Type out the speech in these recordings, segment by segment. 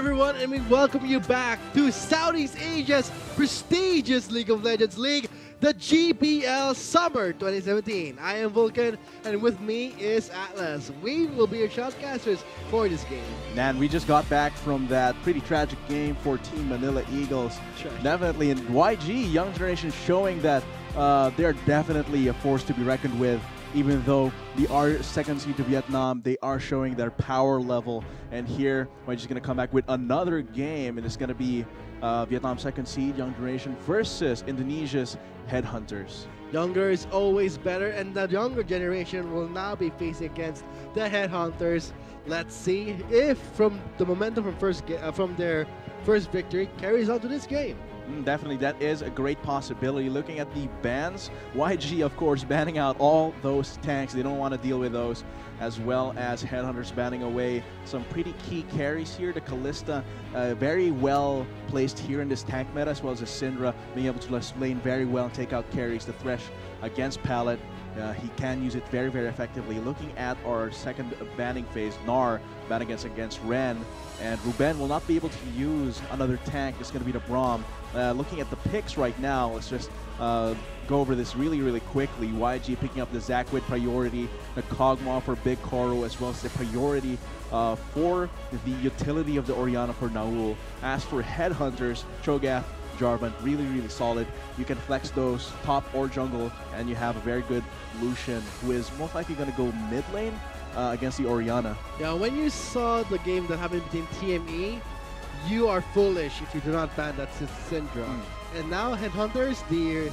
everyone, and we welcome you back to Southeast Asia's prestigious League of Legends League, the GPL Summer 2017. I am Vulcan, and with me is Atlas. We will be your shoutcasters for this game. And we just got back from that pretty tragic game for Team Manila Eagles. Definitely, and YG, Young Generation, showing that they're definitely a force to be reckoned with. Even though they are second seed to Vietnam, they are showing their power level. And here, we're just going to come back with another game, and it's going to be Vietnam second seed, Young Generation, versus Indonesia's Headhunters. Younger is always better, and the younger generation will now be facing against the Headhunters. Let's see if from the momentum from their first victory carries on to this game. Definitely, that is a great possibility. Looking at the bans, YG, of course, banning out all those tanks. They don't want to deal with those, as well as Headhunters banning away some pretty key carries here. The Callista, very well placed here in this tank meta, as well as the Syndra, being able to lane very well and take out carries. The Thresh against Pallet, he can use it very, very effectively. Looking at our second banning phase, Gnar banning against Ren, and Ruben will not be able to use another tank. It's going to be the Braum. Looking at the picks right now, let's just go over this really, really quickly. YG picking up the Zac with priority, the Kog'Maw for Big Koro, as well as the priority for the utility of the Orianna for Naul. As for Headhunters, Cho'Gath, Jarvan, really, really solid. You can flex those top or jungle, and you have a very good Lucian, who is most likely going to go mid lane against the Orianna. Yeah, when you saw the game that happened between TME, you are foolish if you do not ban that Syndra. And now Headhunters, the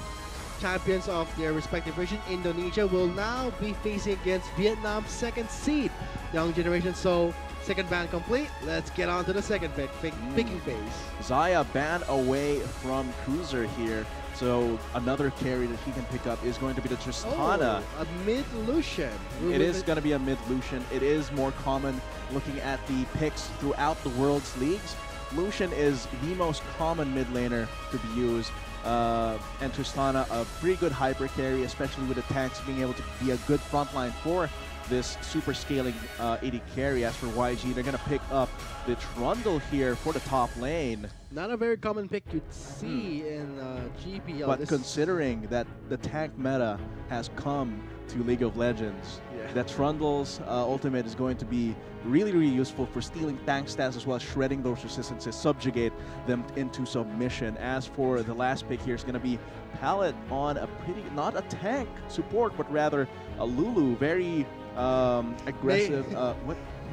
champions of their respective region, Indonesia, will now be facing against Vietnam's second seed, Young Generation. So, second ban complete. Let's get on to the second picking phase. Xayah ban away from Cruiser here. So another carry that he can pick up is going to be the Tristana. Oh, a mid Lucian. It is going to be a mid Lucian. It is more common looking at the picks throughout the world's leagues. Lucian is the most common mid laner to be used. And Tristana, a pretty good hyper carry, especially with the tanks being able to be a good frontline for this super scaling AD carry. As for YG, they're going to pick up the Trundle here for the top lane. Not a very common pick you'd see in GPL. But considering that the tank meta has come to League of Legends, that Trundle's ultimate is going to be really, really useful for stealing tank stats, as well as shredding those resistances, subjugate them into submission. As for the last pick here, is going to be Pallet on a pretty, not a tank support, but rather a Lulu, very aggressive.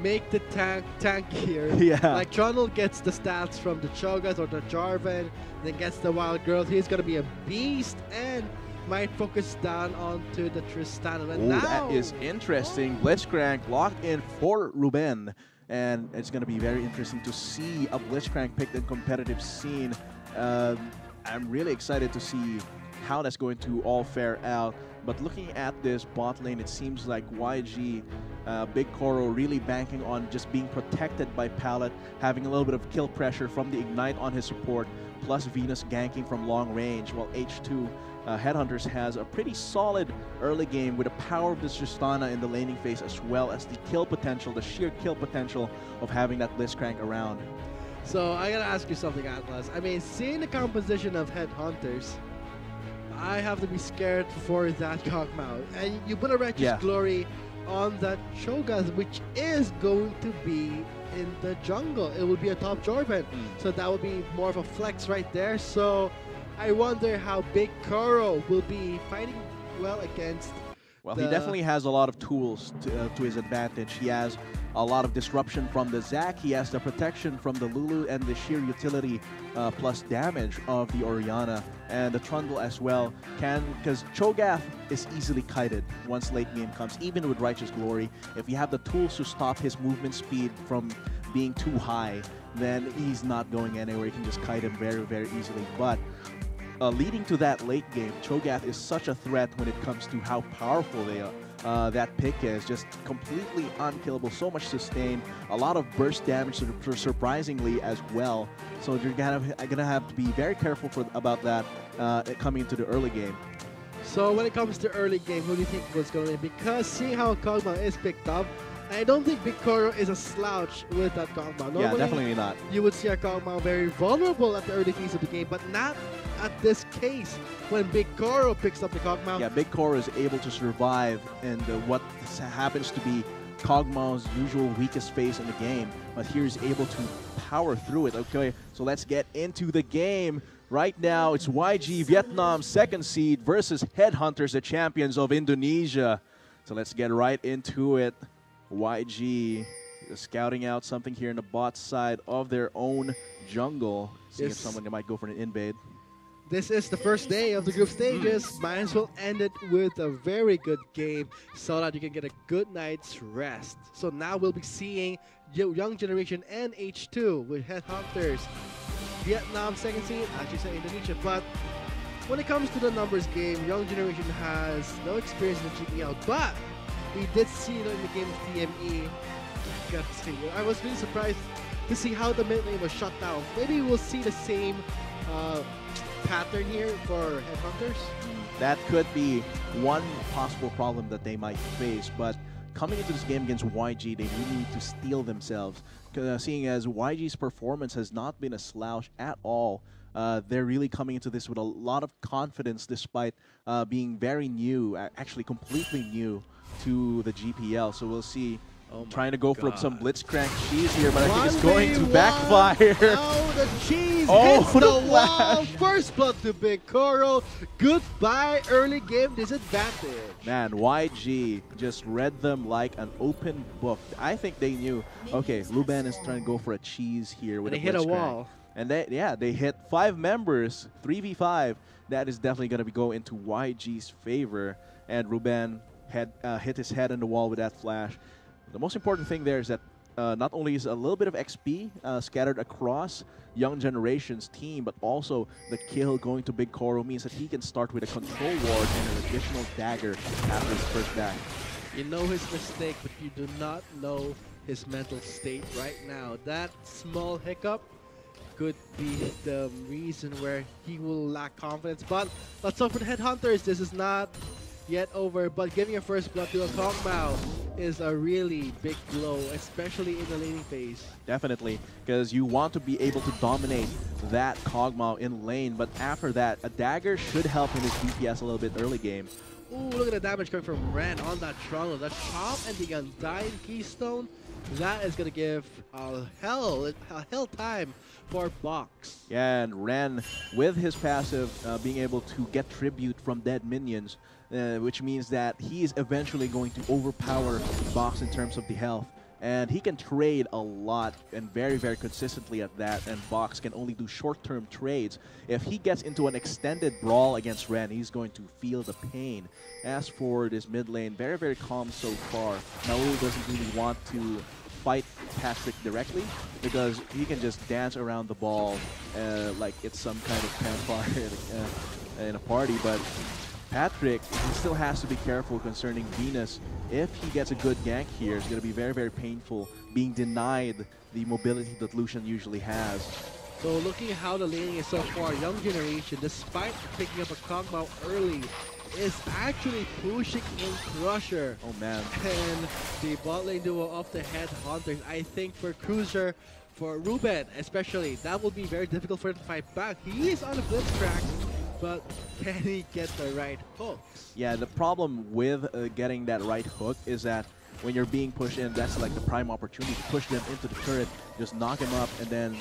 Make the tank here. Yeah. Like Trundle gets the stats from the Cho'Gath or the Jarvan, then gets the Wild Girl. He's gonna be a beast and might focus down onto the Tristana. And now, that is interesting. Blitzcrank locked in for Ruben, and it's gonna be very interesting to see a Blitzcrank picked in competitive scene. I'm really excited to see how that's going to all fare out. But looking at this bot lane, it seems like YG, Big Koro, really banking on just being protected by Pallet, having a little bit of kill pressure from the Ignite on his support, plus Venus ganking from long range, while H2 Headhunters has a pretty solid early game with the power of the Tristana in the laning phase, as well as the kill potential, the sheer kill potential of having that Blitzcrank around. So I gotta ask you something, Atlas. I mean, seeing the composition of Headhunters, I have to be scared for that Kog'Maw. And you put a Righteous Glory on that Cho'Gath, which is going to be in the jungle. It will be a top Jarvan. So that would be more of a flex right there. So I wonder how Big Koro will be fighting well against. Well, he definitely has a lot of tools to his advantage. He has a lot of disruption from the Zac. He has the protection from the Lulu and the sheer utility plus damage of the Orianna. And the Trundle as well because Cho'Gath is easily kited once late game comes, even with Righteous Glory. If you have the tools to stop his movement speed from being too high, then he's not going anywhere. You can just kite him very, very easily. But leading to that late game, Cho'Gath is such a threat when it comes to how powerful they are. That pick is just completely unkillable, so much sustain, a lot of burst damage surprisingly as well. So you're gonna have to be very careful about that coming into the early game. So when it comes to early game, who do you think was going to win? Because seeing how Kog'Maw is picked up, And I don't think Big Koro is a slouch with that Kog'Maw. Yeah, definitely not. You would see a Kog'Maw very vulnerable at the early phase of the game, but not at this case when Big Koro picks up the Kog'Maw. Yeah, Big Koro is able to survive in what happens to be Kog'Maw's usual weakest phase in the game, but here he's able to power through it. Okay, so let's get into the game. Right now, it's YG Vietnam 2nd seed versus Headhunters, the champions of Indonesia. So let's get right into it. YG is scouting out something here in the bot side of their own jungle. See if someone might go for an invade. This is the first day of the group stages. Might as well end it with a very good game so that you can get a good night's rest. So now we'll be seeing Young Generation and H2 with Headhunters. Vietnam 2nd seed, actually say Indonesia, but when it comes to the numbers game, Young Generation has no experience in the GPL, but we did see it in the game of TME. I gotta say, I was really surprised to see how the mid lane was shut down. Maybe we'll see the same pattern here for Headhunters. That could be one possible problem that they might face, but coming into this game against YG, they really need to steel themselves. Seeing as YG's performance has not been a slouch at all, they're really coming into this with a lot of confidence despite being very new, actually completely new to the GPL. So we'll see. Trying to go for some Blitzcrank cheese here, but I think it's going to backfire. Oh, the cheese hits the wall. First blood to Big Koro. Goodbye, early game disadvantage. Man, YG just read them like an open book. I think they knew, okay, Luban is trying to go for a cheese here with a Blitzcrank. They hit a wall. And they hit 5 members, 3v5. That is definitely going to go into YG's favor. And Ruben had hit his head on the wall with that flash. The most important thing there is that not only is a little bit of XP scattered across Young Generation's team, but also the kill going to Big Koro means that he can start with a control ward and an additional dagger after his first dash. You know his mistake, but you do not know his mental state right now. That small hiccup could be the reason where he will lack confidence. But let's hope for the Headhunters. This is not yet over, but giving a first blood to a Kog'Maw is a really big blow, especially in the laning phase. Definitely, because you want to be able to dominate that Kog'Maw in lane, but after that, a dagger should help in his DPS a little bit early game. Ooh, look at the damage coming from Ren on that Toronto. That chop and the Undying Keystone, that is going to give a hell time for Box. Yeah, and Ren, with his passive, being able to get tribute from dead minions, which means that he is eventually going to overpower Box in terms of the health. And he can trade a lot and very, very consistently at that, and Box can only do short-term trades. If he gets into an extended brawl against Ren, he's going to feel the pain. As for this mid lane, very, very calm so far. Naul doesn't really want to fight Patrick directly because he can just dance around the ball like it's some kind of campfire in a party, but Patrick, he still has to be careful concerning Venus. If he gets a good gank here, it's going to be very, very painful being denied the mobility that Lucian usually has. So looking at how the laning is so far, Young Generation, despite picking up a Kog'Maw early, is actually pushing in Crusher. Oh man. And the bot lane duo of the Headhunters, I think for Cruiser, for Ruben especially, that will be very difficult for him to fight back. He is on a Blitzcrank, but can he get the right hooks? Yeah, the problem with getting that right hook is that when you're being pushed in, that's like the prime opportunity to push them into the turret, just knock him up, and then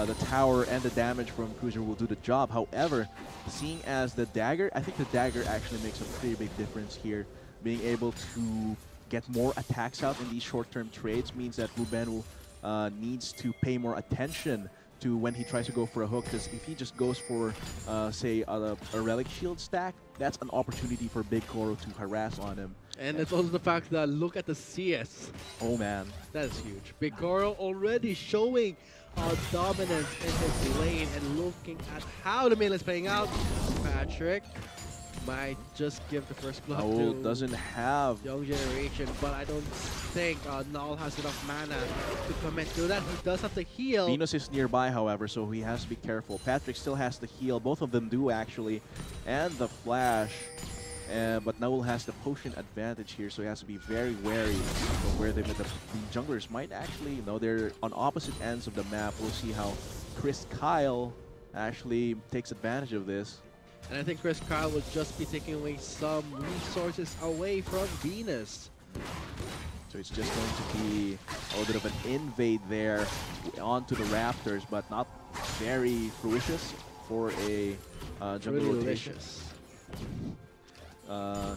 the tower and the damage from Cruiser will do the job. However, seeing as the dagger, I think the dagger actually makes a pretty big difference here. Being able to get more attacks out in these short-term trades means that Ruben will needs to pay more attention to when he tries to go for a hook, because if he just goes for, say, a relic shield stack, that's an opportunity for Big Koro to harass on him. And it's also the fact that look at the CS. Oh man. That is huge. Big Koro already showing dominance in his lane and looking at how the main is playing out. Patrick might just give the first blood to doesn't have Young Generation, but I don't think Null has enough mana to commit to that. He does have to heal. Venus is nearby, however, so he has to be careful. Patrick still has to heal. Both of them do, actually. And the flash. But Naul has the potion advantage here, so he has to be very wary of where the junglers might actually, you know, they're on opposite ends of the map. We'll see how Chris Kyle actually takes advantage of this. And I think Chris Kyle will just be taking away some resources away from Venus. So it's just going to be a little bit of an invade there onto the Raptors, but not very fruitious for a jungle rotation.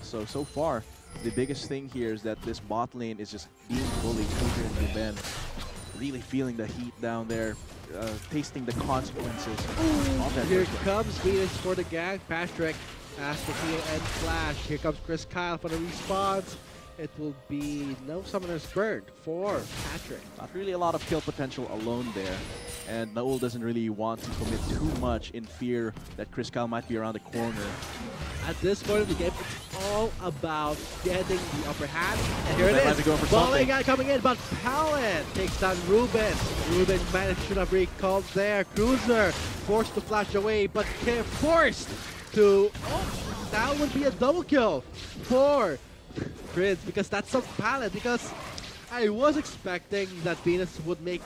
So far, the biggest thing here is that this bot lane is just being bullied. Cruiser and Ruben really feeling the heat down there, tasting the consequences of that. Here comes Venus for the gang. Patrick has to heal and flash. Here comes Chris Kyle for the response. It will be no summoners burned for Patrick. Not really a lot of kill potential alone there. And Naul doesn't really want to commit too much in fear that Chris Kyle might be around the corner. At this point of the game, it's all about getting the upper hand. And here it is. Volley guy coming in, but Pallet takes down Ruben. Ruben managed to have recalled there. Cruiser forced to flash away, but forced to... Oh, that would be a double kill for Prince, because that's a Pallet. Because I was expecting that Venus would make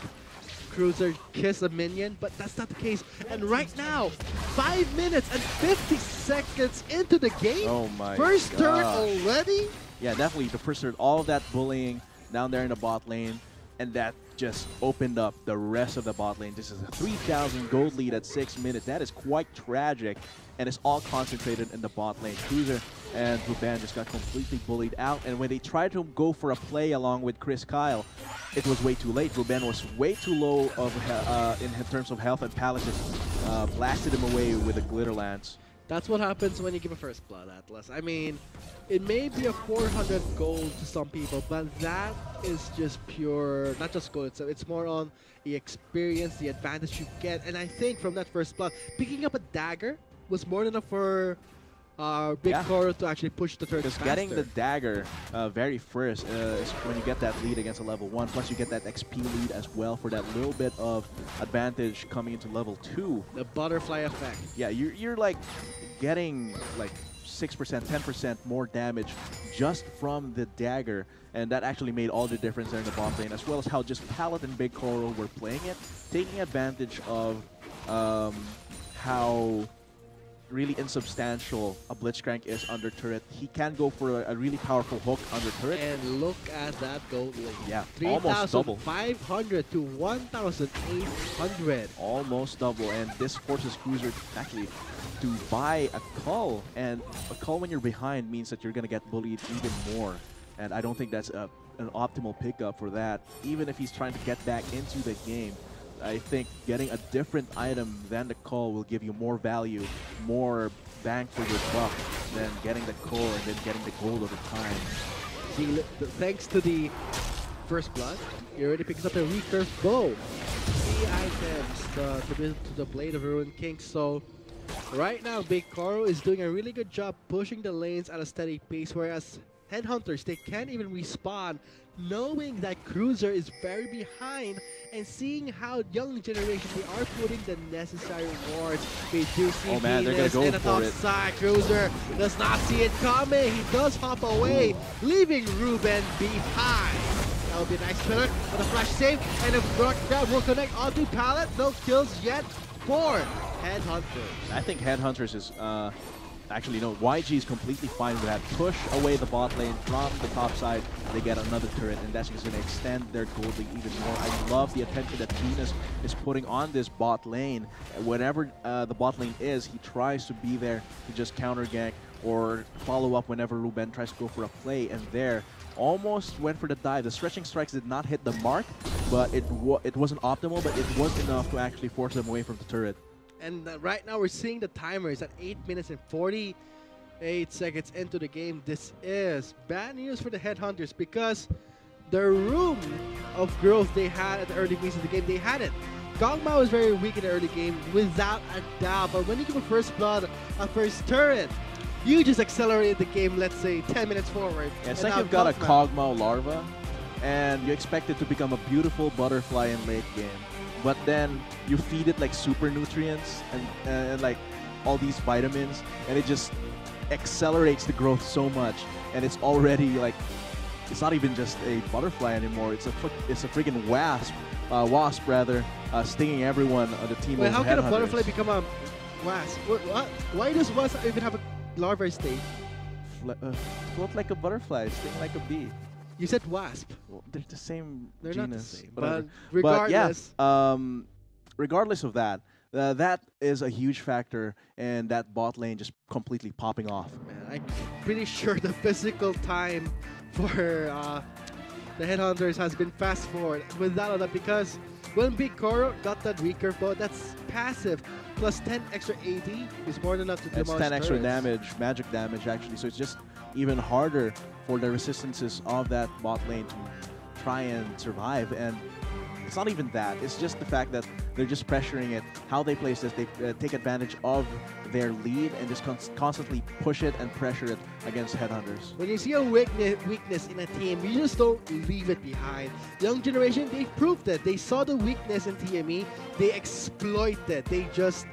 Cruiser kiss a minion, but that's not the case. And right now, 5 minutes and 50 seconds into the game. Oh my First gosh. turret already? Yeah, definitely the first turret. All of that bullying down there in the bot lane, and that just opened up the rest of the bot lane. This is a 3,000 gold lead at 6 minutes. That is quite tragic, and it's all concentrated in the bot lane. Cruiser and Ruben just got completely bullied out, and when they tried to go for a play along with Chris Kyle, it was way too late. Ruben was way too low of in terms of health, and Pallet just blasted him away with a Glitter Lance. That's what happens when you give a first blood, Atlas. I mean, it may be a 400 gold to some people, but that is just pure, not just gold, it's more on the experience, the advantage you get. And I think from that first blood, picking up a dagger was more than enough for Big Koro to actually push the turret faster. Because getting the dagger very first is when you get that lead against a level 1, plus you get that XP lead as well for that little bit of advantage coming into level 2. The butterfly effect. Yeah, you're like getting like 6%, 10% more damage just from the dagger, and that actually made all the difference there in the bot lane, as well as how just Pallet and Big Koro were playing it, taking advantage of how really insubstantial a Blitzcrank is under turret. He can go for a really powerful hook under turret. And look at that gold lane. Yeah, almost double. 3,500 to 1,800. Almost double, and this forces Cruiser actually to buy a cull, and a cull when you're behind means that you're going to get bullied even more, and I don't think that's an optimal pickup for that. Even if he's trying to get back into the game, I think getting a different item than the cull will give you more value, more bang for your buck than getting the core and then getting the gold over time. See, thanks to the first blood, he already picks up a recurve bow. 3 items to the Blade of Ruin King. So right now, Big Koro is doing a really good job pushing the lanes at a steady pace, whereas Headhunters, they can't even respawn, knowing that Cruiser is very behind, and seeing how young generation, they are putting the necessary wards. We do see Venus in the top side. Cruiser does not see it coming. He does hop away, leaving Ruben behind. That would be a nice filler, but a flash save, and a grab will connect onto Pallet. No kills yet for Headhunters. I think Headhunters is actually, no, YG is completely fine with that. Push away the bot lane from the top side, they get another turret, and that's just going to extend their gold lead even more. I love the attention that Venus is putting on this bot lane. Whenever the bot lane is, he tries to be there to just counter gank or follow up whenever Ruben tries to go for a play, and there almost went for the dive. The stretching strikes did not hit the mark, but it wasn't optimal, but it was enough to actually force them away from the turret. And right now we're seeing the timer is at 8 minutes and 48 seconds into the game. This is bad news for the Headhunters, because the room of growth they had at the early phase of the game, they had it. Gongmao is very weak in the early game, without a doubt. But when you give a first blood, a first turret, you just accelerate the game, let's say, 10 minutes forward. Yeah, it's like you've got a Kog'Maw larva, and you expect it to become a beautiful butterfly in late game. But then you feed it like super nutrients and like all these vitamins, and it just accelerates the growth so much, and it's already like, it's not even just a butterfly anymore. It's a freaking wasp rather, stinging everyone on the team. Wait, of how can a headhunters. butterfly become a wasp? What? Why does wasp even have a larvae state? Float like a butterfly, sting like a bee. You said wasp. Well, they're the same They're genus. not the same. Whatever. But regardless. But yeah, regardless of that, that is a huge factor in that bot lane just completely popping off. Man, I'm pretty sure the physical time for the Headhunters has been fast forward without that, because when Big Koro got that recurve bow, that's passive, plus 10 extra AD is more than enough to demolish. That's 10 extra turrets. damage, magic damage actually, so it's just even harder for the resistances of that bot lane to try and survive. And it's not even that, it's just the fact that they're just pressuring it. How they place this, they take advantage of their lead and just constantly push it and pressure it against Headhunters. When you see a weakness in a team, you just don't leave it behind. Young Generation, they proved it. They saw the weakness in TME, they exploit it. They just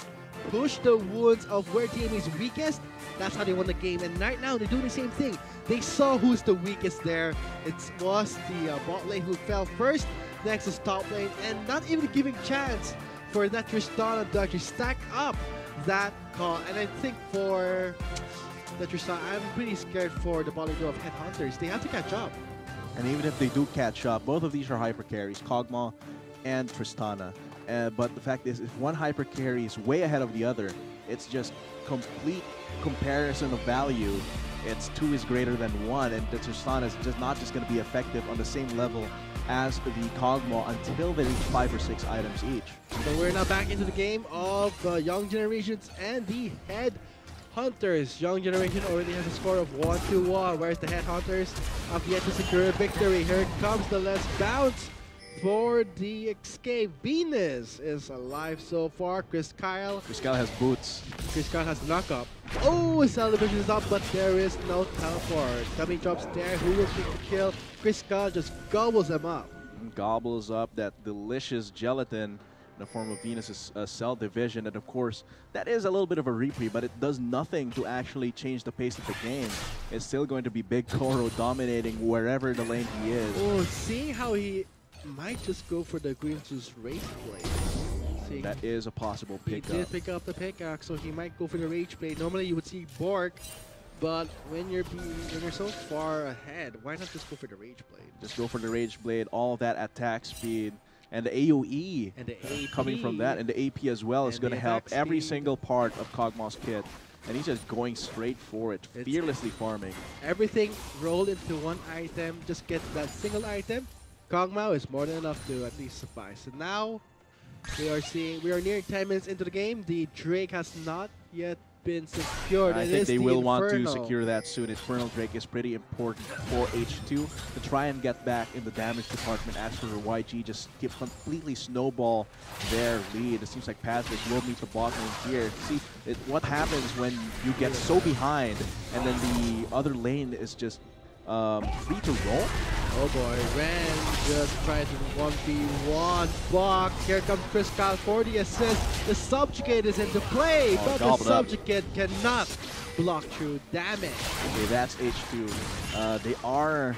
push the wounds of where TME is weakest. That's how they won the game. And right now, they're doing the same thing. They saw who's the weakest there. It was the bot lane who fell first. Next is top lane, and not even giving chance for that Tristana to actually stack up that call. And I think for the Tristana, I'm pretty scared for the bot lane of Headhunters. They have to catch up. And even if they do catch up, both of these are hyper carries, Kog'Maw and Tristana. But the fact is, if one hyper carry is way ahead of the other, it's just complete comparison of value. It's 2 is greater than 1, and the Tristana is just not just going to be effective on the same level as the Kog'Maw until they reach 5 or 6 items each. So we're now back into the game of Young Generations and the Headhunters. Young Generation already has a score of 1-1, whereas the Headhunters have yet to secure a victory. Here comes the last bounce for the escape. Venus is alive so far. Chris Kyle has boots. Chris Kyle has knockup. Oh, his television is up, but there is no teleport. Dummy drops there. Who will take the kill? Chris Kyle just gobbles him up. Gobbles up that delicious gelatin in the form of Venus's cell division. And of course, that is a little bit of a reprieve, but it does nothing to actually change the pace of the game. It's still going to be Big Koro dominating wherever the lane he is. Oh, seeing how he might just go for the Green's Rage Blade. See, that is a possible pickup. He did pick up the pickaxe, so he might go for the Rage Blade. Normally you would see Bork, but when you're so far ahead, why not just go for the Rage Blade? Just go for the Rage Blade, all that attack speed, and the AoE and the AP. Coming from that, and the AP as well is going to help every single part of Kog'Maw's kit. And he's just going straight for it, fearlessly farming. Everything rolled into one item, just get that single item. Kog'Maw is more than enough to at least suffice. So now we are near 10 minutes into the game. The Drake has not yet been secured. I think they will want to secure that soon. Infernal Drake is pretty important for H2 to try and get back in the damage department as for YG just completely snowball their lead. It seems like Patrick will meet the bot lane here. See what happens when you get so behind and then the other lane is just free to roll. Oh boy, Ren just tried to 1v1 block. Here comes Chris Kyle for the assist. The Subjugate is into play, but the Subjugate cannot block through damage. Okay, that's H2. They are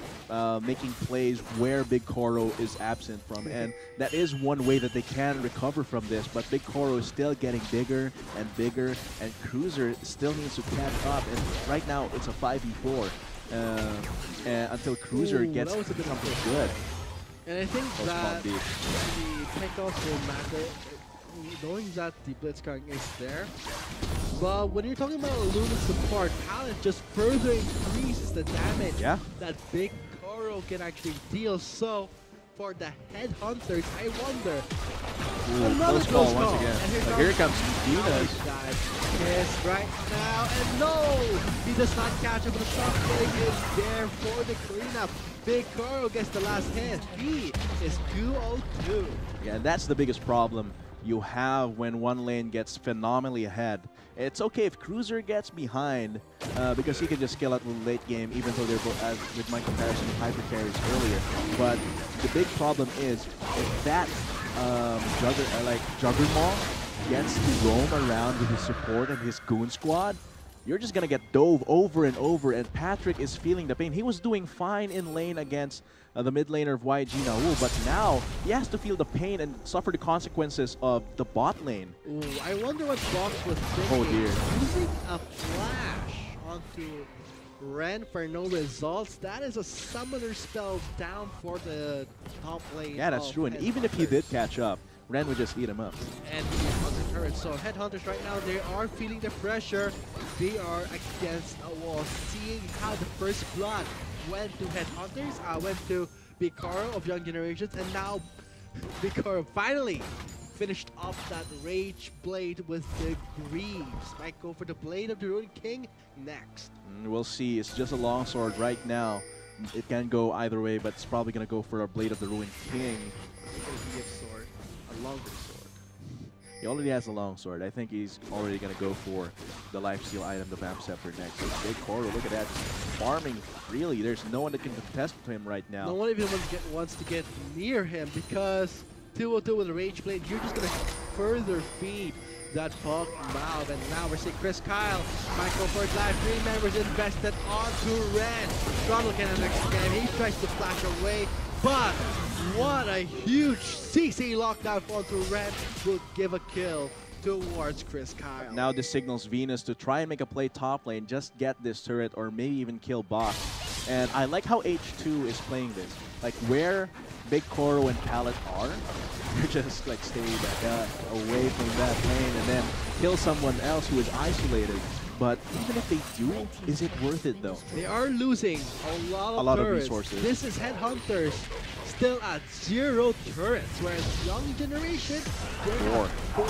making plays where Big Koro is absent from, and that is one way that they can recover from this, but Big Koro is still getting bigger and bigger, and Cruiser still needs to catch up, and right now it's a 5v4. And until Cruiser gets something good. And I think that the takeoffs will matter, knowing that the Blitzcrank is there. But when you're talking about Luna's support, Talent just further increases the damage that Big Koro can actually deal. So for the Headhunters, I wonder. Another close call once again. And here comes Venus. Yes, right now, and no! He does not catch up, but the top kick is there for the cleanup. Big Koro gets the last hit. He is 2-0-2. Yeah, and that's the biggest problem you have when one lane gets phenomenally ahead. It's okay if Cruiser gets behind because he can just skill out the late game, even though they're both, as with my comparison with hyper carries earlier. But the big problem is if that Juggernaut gets to roam around with his support and his goon squad, you're just going to get dove over and over, and Patrick is feeling the pain. He was doing fine in lane against the mid laner of YG Naul, but now he has to feel the pain and suffer the consequences of the bot lane. Ooh, I wonder what Box was thinking. Oh dear. Using a flash onto Ren for no results. That is a summoner spell down for the top lane. Yeah, that's true. And even if he did catch up, Ren would just eat him up. And he is on the turret. So Headhunters right now, they are feeling the pressure. They are against a wall. Seeing how the first blood went to Headhunters, went to Bicaro of Young Generations, and now Bicaro finally finished off that Rage Blade with the Greaves. Might go for the Blade of the Ruined King next. We'll see. It's just a longsword right now. It can go either way, but it's probably going to go for a Blade of the Ruined King. Sword, a longer sword. He already has a longsword. I think he's already going to go for the lifesteal item, the Vamp Scepter next. So big Koro, look at that. Farming, really. There's no one that can contest to him right now. No one even wants to get near him because 202 with a Rage Blade, you're just going to further feed that Pog Mouth. And now we're seeing Chris Kyle, Michael for his life, 3 members invested onto Ren. Throttle cannon next game. He tries to flash away, but what a huge CC lockdown onto Ren will give a kill towards Chris Kyle. Now this signals Venus to try and make a play top lane, just get this turret or maybe even kill Box. And I like how H2 is playing this. Like where Big Koro and Pallet are, they're just like stay back away from that lane and then kill someone else who is isolated. But even if they do, is it worth it though? They are losing a lot of resources. This is Headhunters still at 0 turrets, whereas Young Generation, they're at 4.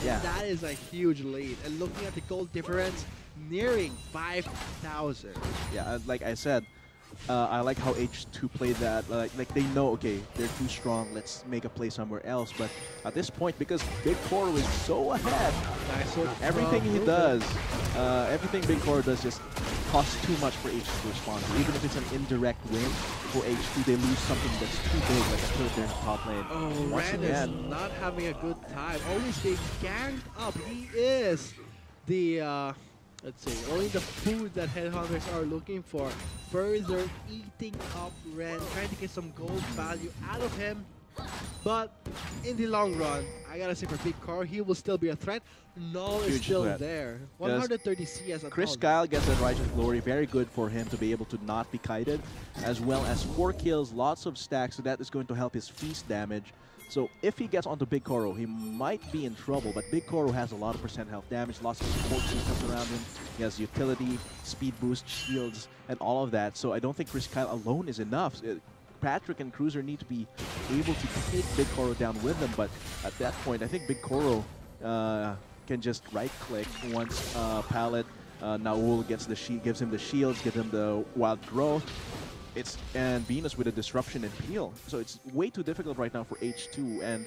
Yeah. That is a huge lead. And looking at the gold difference, nearing 5,000. Yeah, like I said, I like how H2 played that. Like they know, okay, they're too strong. Let's make a play somewhere else. But at this point, because Big Koro is so ahead, everything he does, everything Big Koro does just costs too much for H2 to respond to. Even if it's an indirect win for H2, they lose something that's too big, like a turret there in the top lane. Oh, Ren is not having a good time. Always being ganged up. He is the let's see, only the food that Headhunters are looking for. Further eating up Ren, trying to get some gold value out of him. But in the long run, I gotta say for Big Car, he will still be a threat. Null is still there. 130 CS at Chris Kyle gets that Righteous Glory. Very good for him to be able to not be kited. As well as 4 kills, lots of stacks, so that is going to help his feast damage. So if he gets onto Big Koro, he might be in trouble, but Big Koro has a lot of % health damage, lots of support systems around him. He has utility, speed boost, shields, and all of that. So I don't think Chris Kyle alone is enough. Patrick and Cruiser need to be able to take Big Koro down with them, but at that point, I think Big Koro can just right-click once Pallet Naul gets the gives him the shields, gives him the wild growth. And Venus with a disruption and peel. So it's way too difficult right now for H2, and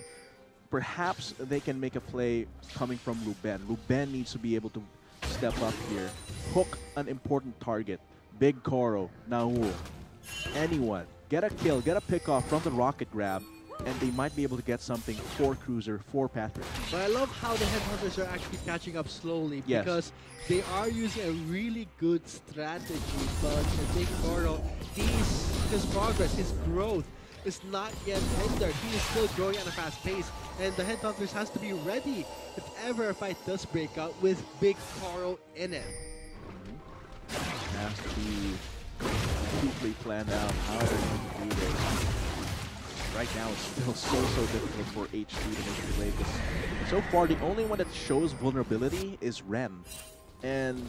perhaps they can make a play coming from Luben. Luben needs to be able to step up here, hook an important target. Big Koro, Naul, anyone. Get a kill, get a pick off from the rocket grab, and they might be able to get something for Cruiser, for Patrick. But I love how the Headhunters are actually catching up slowly because they are using a really good strategy. But for Big Koro, his progress, his growth is not yet hindered. He is still growing at a fast pace, and the Headhunters has to be ready if ever a fight does break out with Big Koro in it. Has to be completely planned out how they're going to do this. Right now, it's still so difficult for H2 to make the play. So far, the only one that shows vulnerability is Ren. And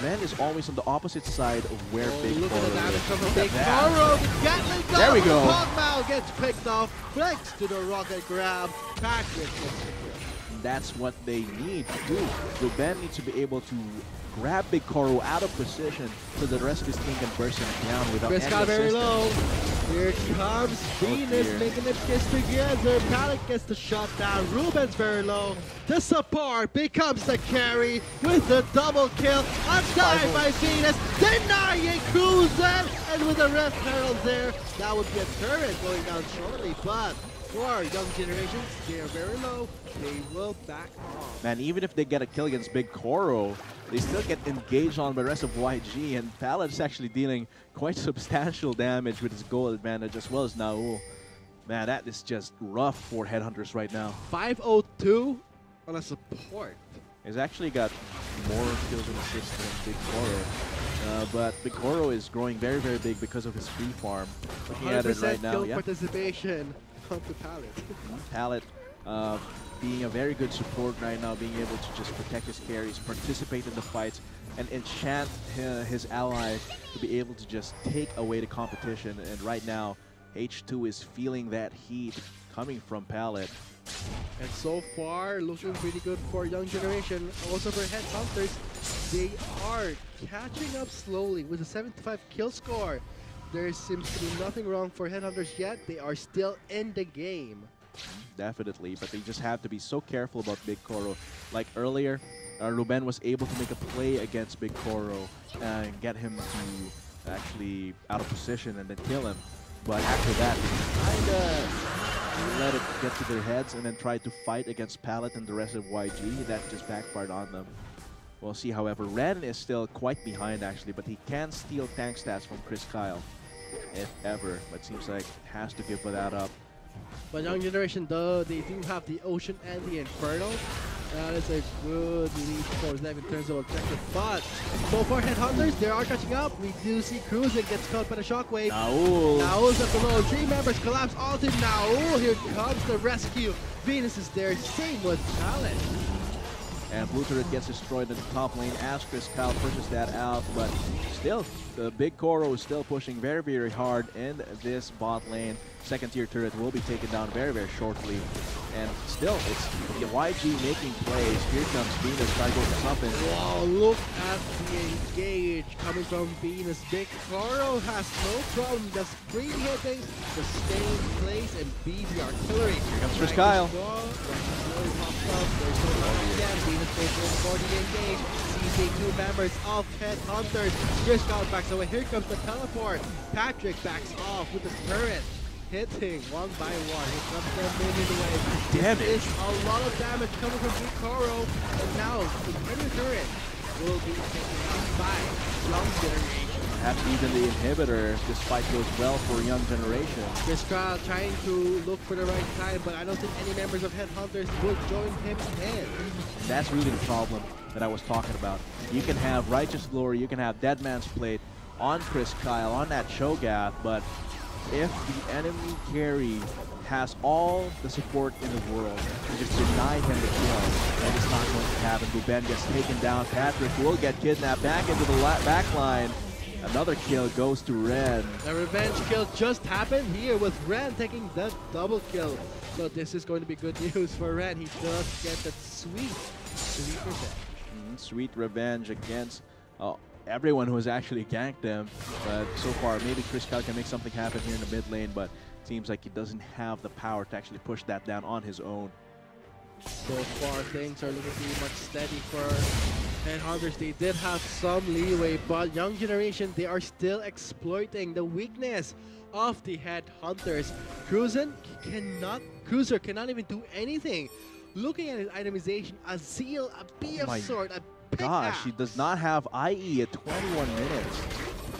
Ren is always on the opposite side of where Big Koro is. Look at the damage from a Big Koro. The Gatling gun. There we go. Pogmao gets picked off. Flex to the rocket grab. Patrick gets the kill. That's what they need to do. Ruben needs to be able to grab Big Koro out of position so the rest of his team can burst him down without Chris any got very assistance. low. Here comes Venus making it kiss together. Pallet gets the shot down. Ruben's very low. The support becomes the carry with the double kill. Untied by Venus. Denying Cruiser. And with a Red Herald there, that would be a turret going down shortly. But for Young Generations. They are very low. They will back off. Man, even if they get a kill against Big Koro, they still get engaged on by the rest of YG, and Pallet's actually dealing quite substantial damage with his goal advantage as well as Naul. Man, that is just rough for Headhunters right now. 502 on a support. He's actually got more kills and assists than Big Koro. But Big Koro is growing very, very big because of his free farm. Looking at it right now, kill participation on the Pallet. Pallet being a very good support right now, being able to just protect his carries, participate in the fights, and enchant his ally to be able to just take away the competition. And right now, H2 is feeling that heat coming from Pallet. And so far, looking pretty good for Young Generation. Also for Headhunters, they are catching up slowly with a 75 kill score. There seems to be nothing wrong for Headhunters yet. They are still in the game. Definitely, but they just have to be so careful about Big Koro. Like earlier, Ruben was able to make a play against Big Koro and get him to actually out of position and then kill him. But after that, kinda let it get to their heads and then try to fight against Pallet and the rest of YG. That just backfired on them. We'll see, however, Ren is still quite behind actually, but he can steal tank stats from Chris Kyle, if ever. But seems like has to give that up. But Young Generation, though, they do have the Ocean and the Inferno. That is a good lead for them in terms of objective. But so far, Headhunters, they are catching up. We do see Cruisin gets caught by the shockwave. Naul's up below. 3 members collapse onto Naul. Here comes the rescue. Venus is there. Same with Pallet. And Blue Turret gets destroyed in the top lane as Chris Kyle pushes that out. But still, the Big Koro is still pushing very, very hard in this bot lane. Second tier turret will be taken down very, very shortly. And still, it's YG making plays. Here comes Venus trying to go for something. Wow, look at the engage coming from Venus. Big Koro has no problem just free hitting, just staying in place and beat the artillery. Here comes Chris Kyle. Venus goes for the engage. Sees 2 members of Headhunters. Chris Kyle backs away. Here comes the teleport. Patrick backs off with the turret. Hitting one by one. Here comes the minion wave. Damn it. This is a lot of damage coming from Big Koro. And now the minion turret will be taken out by Young Generation. Perhaps even the inhibitor, this fight goes well for Young Generation. Chris Kyle trying to look for the right time, but I don't think any members of Headhunters would join him in. That's really the problem that I was talking about. You can have Righteous Glory, you can have Dead Man's Plate on Chris Kyle, on that Cho'Gath, but if the enemy carry has all the support in the world and just deny him the kill, that is not going to happen. Ruben gets taken down. Patrick will get kidnapped back into the back line. Another kill goes to Ren. A revenge kill just happened here with Ren taking that double kill. So this is going to be good news for Ren. He does get that sweet revenge. Sweet revenge against everyone who has actually ganked them. But so far, maybe Chris Kyle can make something happen here in the mid lane, but it seems like he doesn't have the power to actually push that down on his own. So far, things are looking pretty much steady for Headhunters. They did have some leeway, but Young Generation, they are still exploiting the weakness of the Headhunters. Cruiser cannot even do anything. Looking at his itemization, a Zeal, a BF sword, a pickaxe. Gosh, he does not have IE at 21 minutes.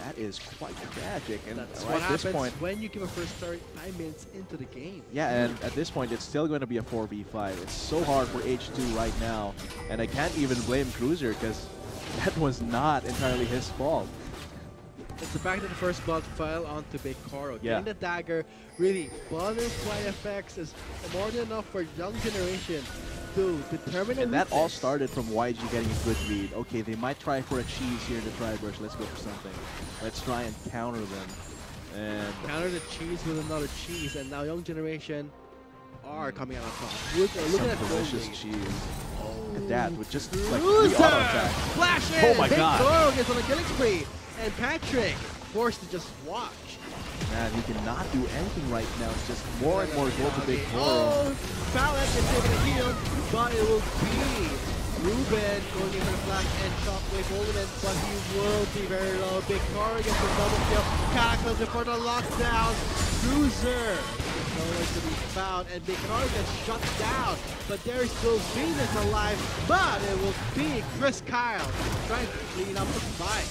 That is quite tragic. And that's right what at this happens point, when you give a first start 5 minutes into the game. Yeah, and at this point, it's still going to be a 4v5. It's so hard for H2 right now. And I can't even blame Cruiser because that was not entirely his fault. It's the fact that the first blood fell onto Big Koro. Getting the dagger, really, butterfly effects is more than enough for Young Generation to determine and that all started from YG getting a good lead. Okay, they might try for a cheese here in the tri-burst. Let's go for something. Let's try and counter them. And counter the cheese with another cheese, and now Young Generation are coming out on top. Look at that delicious cheese. Look at that with just like the auto attack. Flash in! Oh my god! Big Koro gets on a killing spree, and Patrick forced to just watch. Man, he cannot do anything right now. It's just more and more gold to Big Koro. Oh, Pallet is able to heal, but it will be Ruben going into the flash and shockwave holding it, but he will be very low. Big Koro gets a double kill. Cataclysm for the lockdown. Cruiser It's nowhere to be found, and Bikar gets shut down. But there's still Venus alive, but it will be Chris Kyle trying to clean up the fight.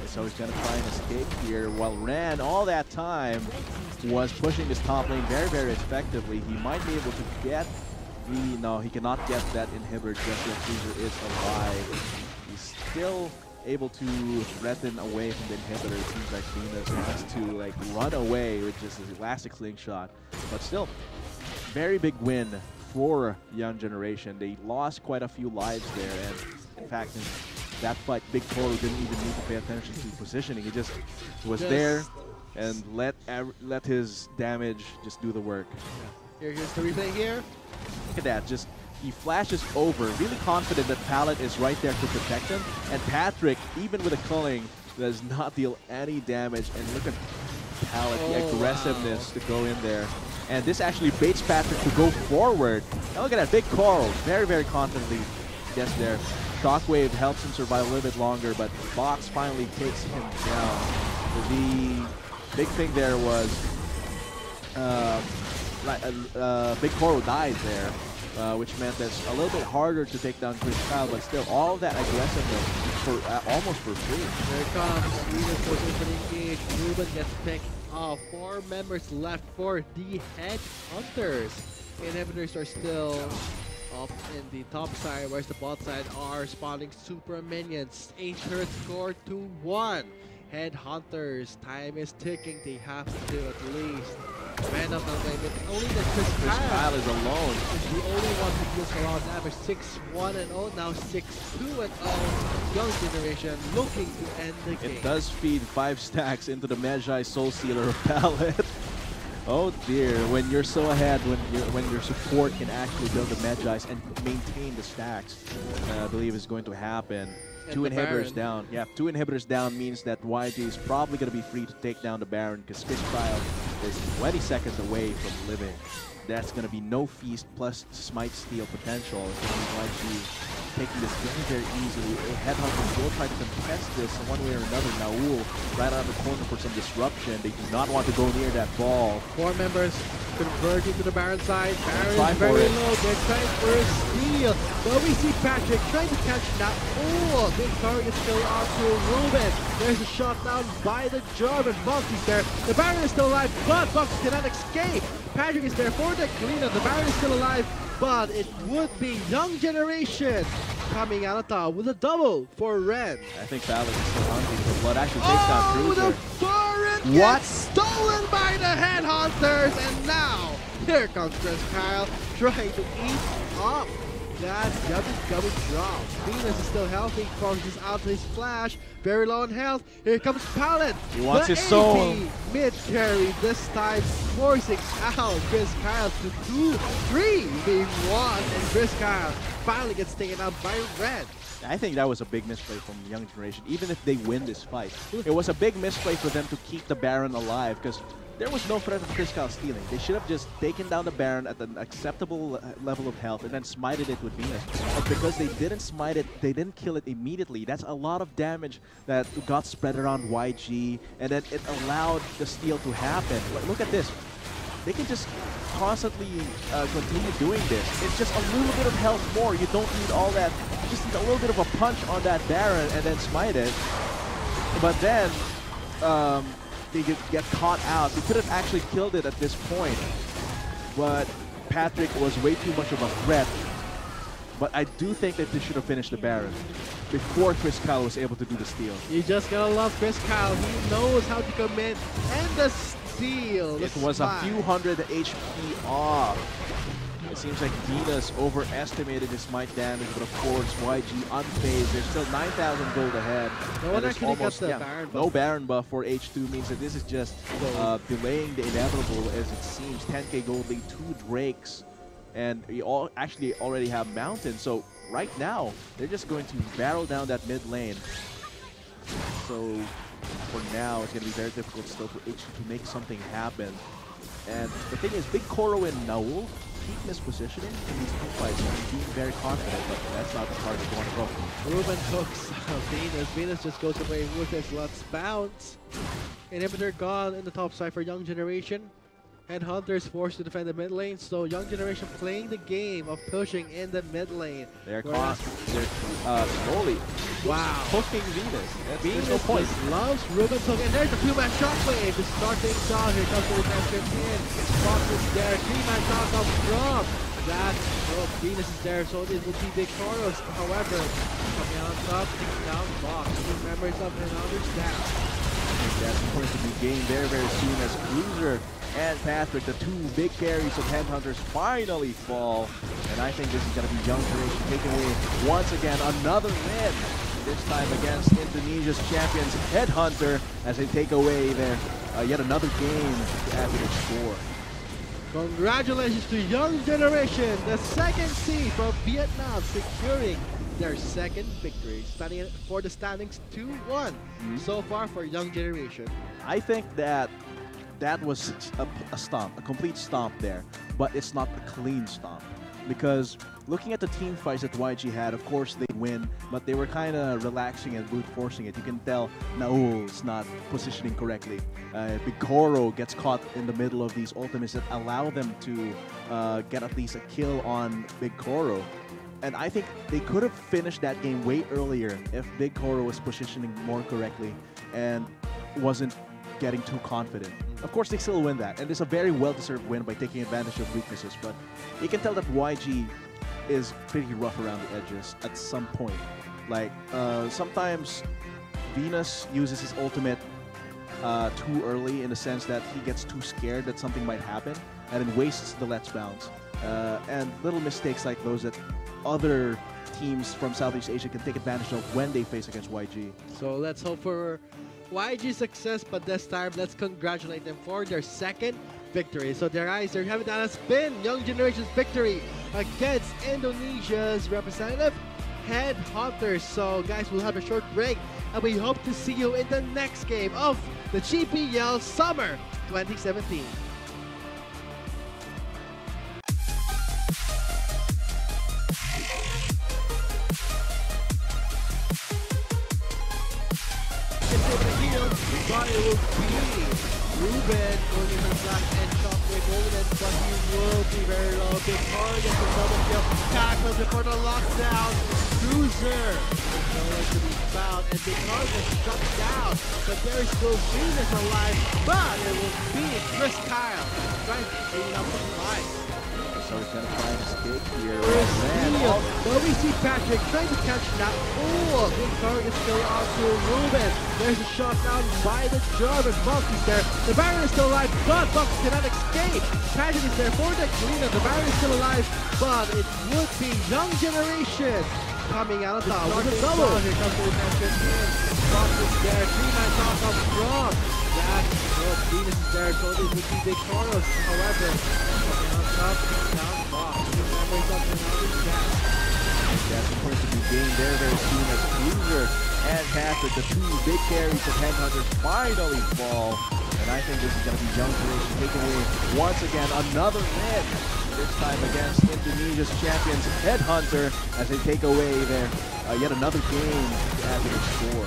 So he's going to try and escape here, while Ran all that time was pushing his top lane very, very effectively. He might be able to get the... No, he cannot get that inhibitor just when Freezer is alive. He's still able to threaten away from the inhibitor. It seems like Venus wants to like run away with just his elastic slingshot. But still, very big win for Young Generation. They lost quite a few lives there, and in fact, in that fight, Big Toro didn't even need to pay attention to positioning. He just was there and let his damage just do the work. Yeah. Here's the replay here. Look at that, just he flashes over, really confident that Pallet is right there to protect him, and Patrick, even with a culling, does not deal any damage. And look at Pallet, the aggressiveness to go in there. And this actually baits Patrick to go forward. Now look at that, Big Coral, very, very confidently gets there. Shockwave helps him survive a little bit longer, but Box finally takes him down. The big thing there was Big Coral died there, which meant that it's a little bit harder to take down Chris Kyle, but still all that aggressiveness for almost for free. Here it comes. Venus was opening engage. Ruben gets picked off. 4 members left for the Headhunters. Inhibitors are still up in the top side, whereas the bot side are spawning super minions. Ancient score 2-1. Headhunters, time is ticking. They have to do at least man up the way, but only the Chris Kyle is alone. Is the only one who deals a lot of damage. 6-1-0, now 6-2-0. Young Generation looking to end the game. It does feed 5 stacks into the Magi Soul Sealer of Pallet. Oh dear, when you're so ahead, when your support can actually build the Magi's and maintain the stacks, I believe is going to happen. And 2 inhibitors down. Yeah, 2 inhibitors down means that YG is probably going to be free to take down the Baron, because Chris Kyle is 20 seconds away from living. That's going to be no feast plus smite steal potential. It's going to be YG taking this very, very easily. Headhunters will try to contest this in one way or another. Naul right out of the corner for some disruption. They do not want to go near that ball. 4 members converging to the Baron side. Baron is very low. They're trying for a steal. But we see Patrick trying to catch Naul. Big target still on to Ruben. There's a shot down by the German. Box is there. The Baron is still alive, but Box cannot escape. Patrick is there for the cleanup. The Baron is still alive, but it would be Young Generation coming out on top with a double for Ren. I think Balor is so hungry for blood. Actually takes down Cruiser. The turret gets stolen by the Headhunters, and now here comes Chris Kyle trying to eat up that gummy drop. Venus is still healthy, crosses out his flash, very low on health. Here comes Pallet. He wants his soul. Mid carry this time, forcing out Chris Kyle to 2-3 being 1, and Chris Kyle finally gets taken out by Red. I think that was a big misplay from Young Generation, even if they win this fight. It was a big misplay for them to keep the Baron alive, because there was no threat of Chris Kyle stealing. They should have just taken down the Baron at an acceptable level of health and then smited it with Venus. But because they didn't smite it, they didn't kill it immediately. That's a lot of damage that got spread around YG, and then it allowed the steal to happen. Look at this. They can just constantly continue doing this. It's just a little bit of health more. You don't need all that. You just need a little bit of a punch on that Baron and then smite it. But then they get caught out. They could have actually killed it at this point, but Patrick was way too much of a threat. But I do think that they should have finished the Baron before Chris Kyle was able to do the steal. You just gotta love Chris Kyle. He knows how to commit, and the steal. It was a few hundred HP off. It seems like Venus overestimated his smite damage, but of course YG unfazed. There's still 9,000 gold ahead. No one actually got the Baron buff. No Baron buff for H2 means that this is just delaying the inevitable, as it seems. 10k gold lead, 2 Drakes, and we all actually already have Mountain. So right now, they're just going to barrel down that mid lane. So for now, it's going to be very difficult still for H2 to make something happen. And the thing is, Big Koro and Naul keep mispositioning in these team fights and being very confident, but that's not the target you want to go. Ruben hooks Venus. Venus just goes away with his Let's Bounce. Inhibitor gone in the top side for Young Generation. Headhunters forced to defend the mid lane, so Young Generation playing the game of pushing in the mid lane. They're slowly hooking Venus. Venus no point. Loves Ruben's hook, and there's a 2-man shockwave to start things off. Here comes the redemption in. Fox is there, 3-man knock comes from that. Oh, Venus is there, so it will be victorious. However, coming on top, taking down Fox. Two members of Headhunters down. That's going to be gained very, very soon as Cruiser and Patrick, the two big carries of Headhunters, finally fall. And I think this is going to be Young Generation taking away once again another win. This time against Indonesia's champions Headhunter as they take away their yet another game to add to their score. Congratulations to Young Generation, the second seed from Vietnam, securing their second victory, standing for the standings 2-1 so far for Young Generation. I think that was a stomp, a complete stomp there, but it's not a clean stomp. Because looking at the team fights that YG had, of course they win, but they were kind of relaxing and brute forcing it. You can tell Naul's not positioning correctly. Big Goro gets caught in the middle of these ultimates that allow them to get at least a kill on Big Goro. And I think they could have finished that game way earlier if Big Goro was positioning more correctly and wasn't getting too confident. Of course, they still win that, and it's a very well-deserved win by taking advantage of weaknesses, but you can tell that YG is pretty rough around the edges at some point. Like, sometimes Venus uses his ultimate too early in the sense that he gets too scared that something might happen, and then wastes the Let's Bounce. And little mistakes like those that other teams from Southeast Asia can take advantage of when they face against YG. So let's hope for YG's success, but this time let's congratulate them for their second victory. So there you have it. That has been Young Generation's victory against Indonesia's representative Headhunters. So guys, we'll have a short break, and we hope to see you in the next game of the GPL Summer 2017. Thought it would be Ruben going in the black and Shockwave Golden, but he will be very low. Big target for double kill. Tackles before the lockdown. Cruiser is nowhere to be found, and Big target shut down. But there is still Venus alive, but it will be Chris Kyle trying to clean up the fight. So he's going to try and escape here. But we see Patrick trying to catch that. Oh, big target still onto Ruben. There's a shot down by the German. Buck is there. The Baron is still alive, but Buck cannot escape. Patrick is there for the Garena. The Baron is still alive, but it would be Young Generation coming out on top with a double. Here comes the redemption in. Buck is there. 3-man knock up from that. Venus is there, so this would be victorious. However, coming on top, down Buck. Two members of Headhunters down. That's going to be gained very, very soon as Cruiser and Patrick, the two big carries of Headhunters, finally fall. And I think this is going to be Young Generation taking away once again another win. This time against Indonesia's champions Headhunter as they take away their yet another game to add to their score.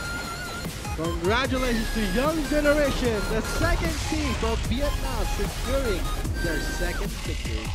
Congratulations to Young Generation, the second seed from Vietnam, securing their second victory.